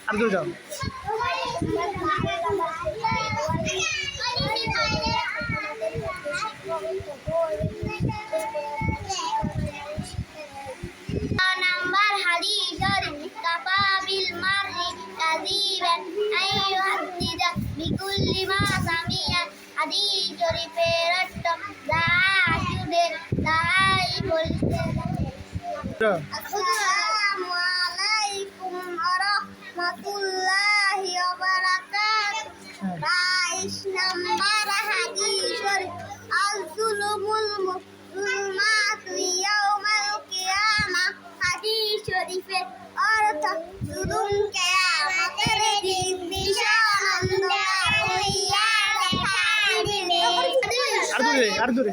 আর দূর যাও। নাম্বার হাদিসের কাফাবিল মাররি কাযিবান আইয়ুহাদ্দিদা বিকুল্লি মা সামিয়া। হাদিস শরীফের অর্থ যা আসবে তাই বলতে। আসসালামু আলাইকুম ওয়া রাহমাতুল্লাহি ওয়া বারাকাতুহু। 22 নাম্বার হাদিস আল-যুলুমুল মুযলিমাতু ইয়াউমাল কিয়ামাহ। হাদিস শরীফের অর্থ জুলুম কিয়ামতের দিন ভীষণ অন্ধকার হইয়া দেখা দিবে। আর দূরে।